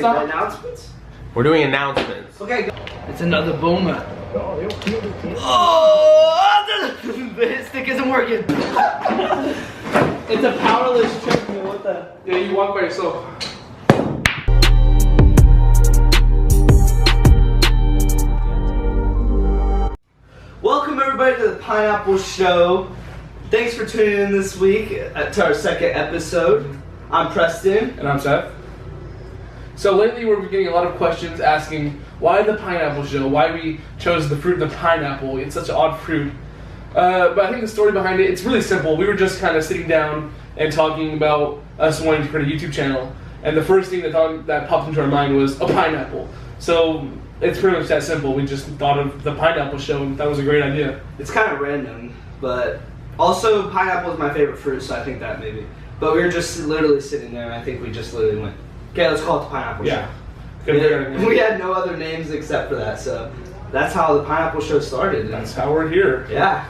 Announcements? We're doing announcements. Okay, go. It's another boomer. Oh, the hit stick isn't working. It's a powerless trick, man. What the? Yeah, you walk by yourself. Welcome everybody to the Pineapple Show. Thanks for tuning in this week to our second episode. I'm Preston. And I'm Seth. So lately we're getting a lot of questions asking why the Pineapple Show, why we chose the fruit, the pineapple. It's such an odd fruit. But I think the story behind it, it's really simple. We were just kind of sitting down and talking about us wanting to create a YouTube channel. And the first thing that popped into our mind was a pineapple. So it's pretty much that simple. We just thought of the Pineapple Show and that was a great idea. It's kind of random, but also pineapple is my favorite fruit, so I think that maybe. But we were just literally sitting there and I think we just literally went, okay, let's call it the Pineapple Show. We had no other names except for that, so that's how the Pineapple Show started. That's how we're here. Yeah.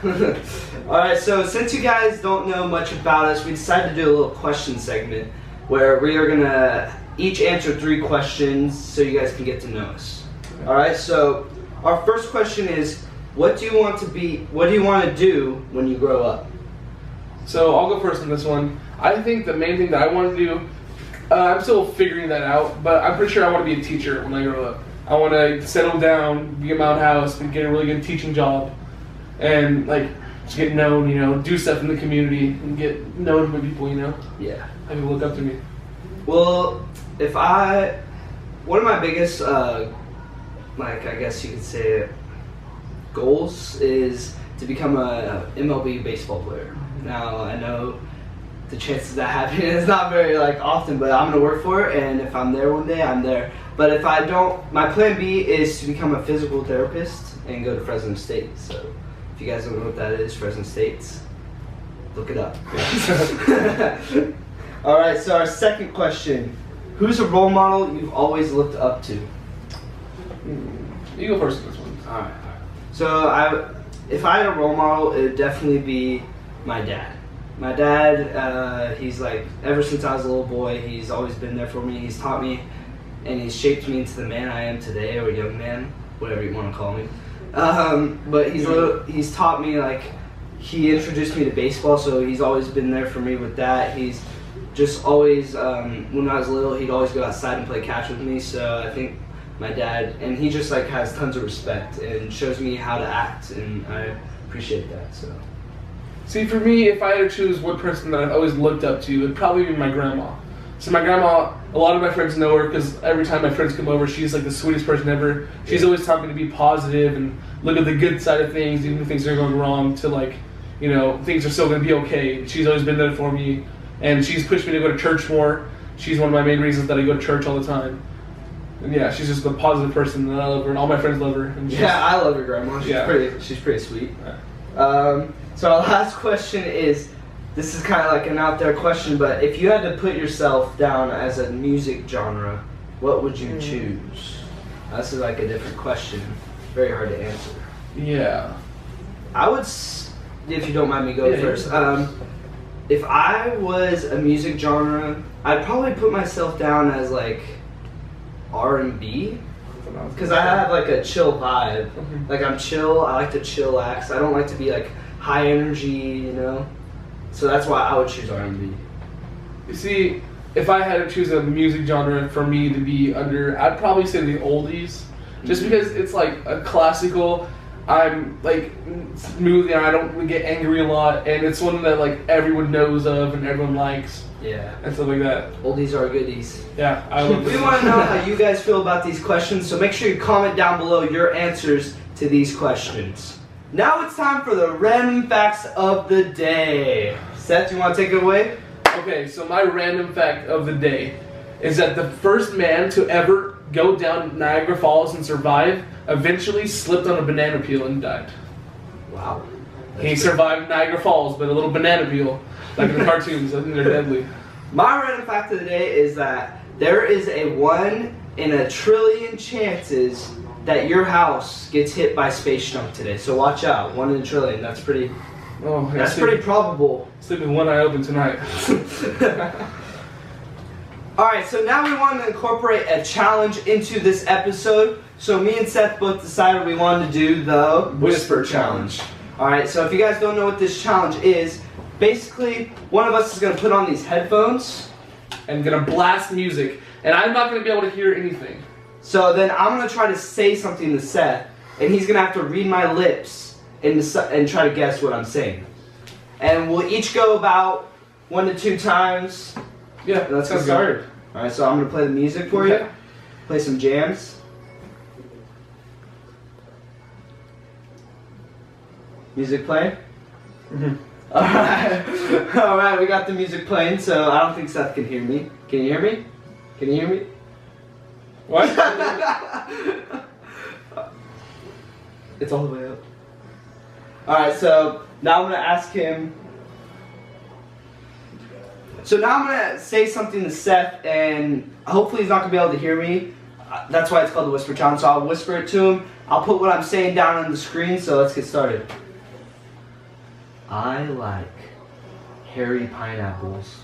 Alright, so since you guys don't know much about us, we decided to do a little question segment where we are going to each answer 3 questions so you guys can get to know us. Alright, so our first question is, what do you want to do when you grow up? So I'll go first on this one. I think the main thing that I want to do, I'm still figuring that out, but I'm pretty sure I want to be a teacher when I grow up. I want to settle down, be a Mount House, and get a really good teaching job, and like just get known, do stuff in the community and get known by people, Yeah. Have people look up to me. Well, one of my biggest, I guess you could say, goals is to become a MLB baseball player. Now, I know the chances of that happening is not very often, but I'm gonna work for it, and if I'm there one day, I'm there. But if I don't, my plan B is to become a physical therapist and go to Fresno State. So if you guys don't know what that is, Fresno State's, look it up. All right, so our second question: who's a role model you've always looked up to? You go first on this one. All right. So if I had a role model, it would definitely be my dad. My dad, he's ever since I was a little boy, he's always been there for me. He's taught me, and he's shaped me into the man I am today, or young man, whatever you want to call me. But he's taught me, he introduced me to baseball, so he's always been there for me with that. He's just always, when I was little, he'd always go outside and play catch with me, so I think my dad, and he just has tons of respect and shows me how to act, and I appreciate that. So. See, for me, if I had to choose one person that I've always looked up to, it'd probably be my grandma. So my grandma, a lot of my friends know her because every time my friends come over, she's the sweetest person ever. She's always taught me to be positive and look at the good side of things, even if things are going wrong, to things are still going to be okay. She's always been there for me, and she's pushed me to go to church more. She's one of my main reasons that I go to church all the time. And yeah, she's just a positive person, and I love her, and all my friends love her. And yeah, I love your grandma. She's pretty sweet. So our last question is, this is kind of an out there question, but if you had to put yourself down as a music genre, what would you choose? This is a different question. Very hard to answer. Yeah. I would, if you don't mind me going first. If I was a music genre, I'd probably put myself down as R&B, because I have a chill vibe. I'm chill. I like to chillax. I don't like to be high energy, So that's why I would choose R&B. You see, if I had to choose a music genre for me to be under, I'd probably say the oldies, just because it's a classical. I'm smooth and I don't really get angry a lot, and it's one that everyone knows of and everyone likes. Yeah. And stuff like that. Oldies are goodies. Yeah, I love We want to know how you guys feel about these questions, so make sure you comment down below your answers to these questions. Now it's time for the random facts of the day. Seth, you want to take it away? Okay, so my random fact of the day is that the first man to ever go down Niagara Falls and survive eventually slipped on a banana peel and died. Wow. He survived Niagara Falls, but a little banana peel, like in the cartoons. I think they're deadly. My random fact of the day is that there is a 1 in a trillion chances that your house gets hit by space junk today. So watch out. 1 in a trillion. That's pretty. Oh, that's pretty probable. Sleep with one eye open tonight. Alright, so now we want to incorporate a challenge into this episode. So me and Seth both decided we wanted to do the Whisper Challenge. Alright, so if you guys don't know what this challenge is, basically one of us is going to put on these headphones. And gonna blast music. And I'm not gonna be able to hear anything. So then I'm going to try to say something to Seth, and he's going to have to read my lips and try to guess what I'm saying. And we'll each go about 1 to 2 times. Yeah, Let's get sounds started. Alright, so I'm going to play the music for Okay. you. Play some jams. Music playing? Mhm. Alright. Alright, we got the music playing, so I don't think Seth can hear me. Can you hear me? Can you hear me? What? It's all the way up. Alright, so now I'm going to ask him. So now I'm going to say something to Seth, and hopefully he's not going to be able to hear me. That's why it's called the Whisper Challenge. So I'll whisper it to him. I'll put what I'm saying down on the screen, so let's get started. I like hairy pineapples.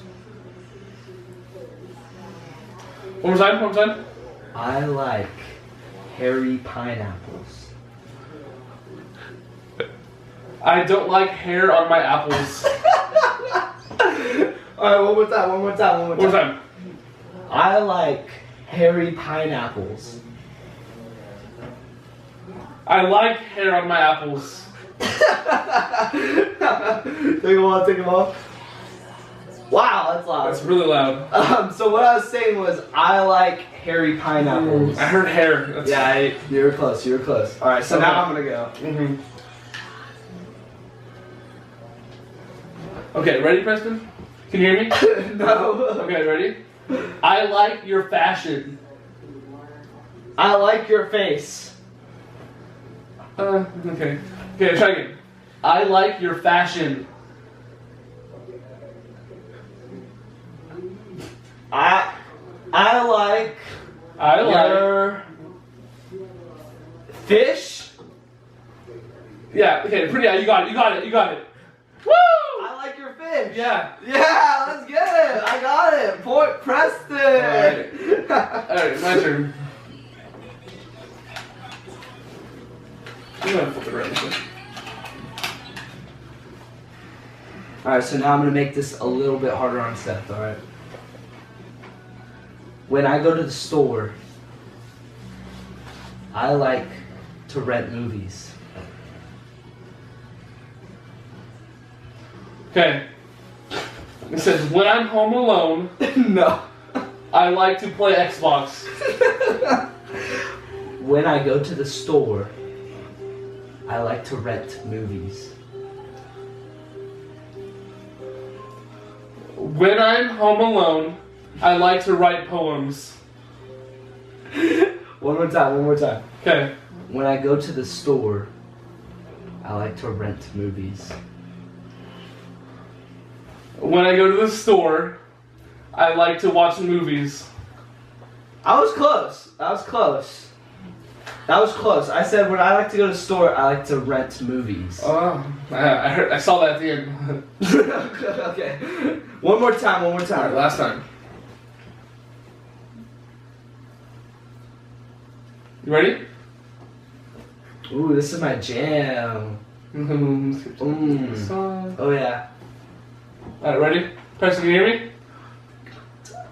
One more time, one more time. I like hairy pineapples. I don't like hair on my apples. Alright, one more time, one more time, one more time. One more time. I like hairy pineapples. I like hair on my apples. Take them off, take them off. Wow, that's loud. That's really loud. So what I was saying was, I like hairy pineapples. I heard hair. That's Yeah, you were close, you were close. Alright, so Okay. now I'm gonna go. Mhm. Okay, ready, Preston? Can you hear me? No. Okay, ready? I like your fashion. I like your face. Okay. Okay, try again. I like your fashion. I like I like. your fish. Yeah. Okay. Pretty. Yeah. You got it. You got it. You got it. Woo! I like your fish. Yeah. Yeah, let's get it. I got it. Point Preston. All right. My turn. I'm gonna flip it around. Alright, so now I'm gonna make this a little bit harder on Seth, alright? When I go to the store, I like to rent movies. Okay. It says when I'm home alone, No. I like to play Xbox. When I go to the store, I like to rent movies. When I'm home alone, I like to write poems. One more time, one more time. Okay. When I go to the store, I like to rent movies. When I go to the store, I like to watch movies. I was close. That was close. That was close. I said when I like to go to the store, I like to rent movies. Oh, I saw that at the end. Okay. One more time, one more All right, time. last time. You ready? Ooh, this is my jam. Song. Oh yeah. All right, ready? Preston, can you hear me?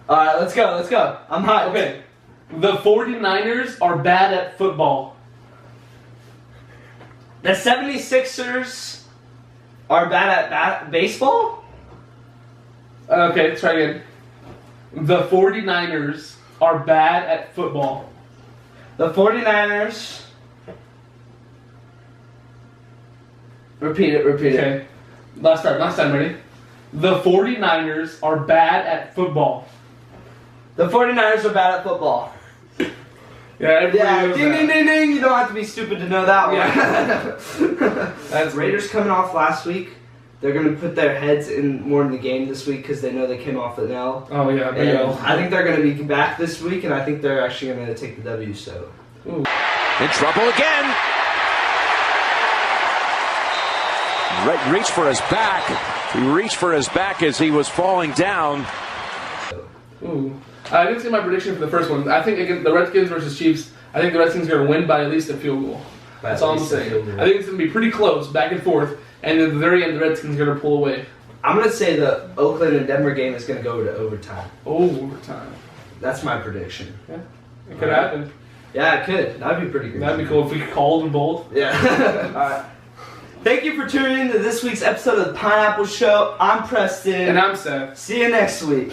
Alright, let's go, let's go. I'm hot. Okay. The 49ers are bad at football. The 76ers are bad at baseball? Okay, let's try again. The 49ers are bad at football. The 49ers. Repeat it, repeat it. Okay. Last time, ready? The 49ers are bad at football. The 49ers are bad at football. Yeah, everybody Yeah, knows ding, that. ding, ding, ding. You don't have to be stupid to know that one. Yeah. That's Raiders coming off last week. They're going to put their heads in more in the game this week because they know they came off an L. Oh yeah, big And L. I think they're going to be back this week, and I think they're actually going to take the W. So Ooh. In trouble again. Reach for his back. He reached for his back as he was falling down. Ooh. I didn't say my prediction for the first one. I think against the Redskins versus Chiefs, I think the Redskins are going to win by at least a field goal. That's all I'm saying. I think it's going to be pretty close, back and forth, and at the very end, the Redskins are going to pull away. I'm going to say the Oakland and Denver game is going to go to overtime. Oh, overtime. That's my prediction. Yeah, it could happen. Yeah, it could. That'd be pretty good. That'd be cool if we called them both. Yeah. All right. Thank you for tuning in to this week's episode of the Pineapple Show. I'm Preston. And I'm Seth. See you next week.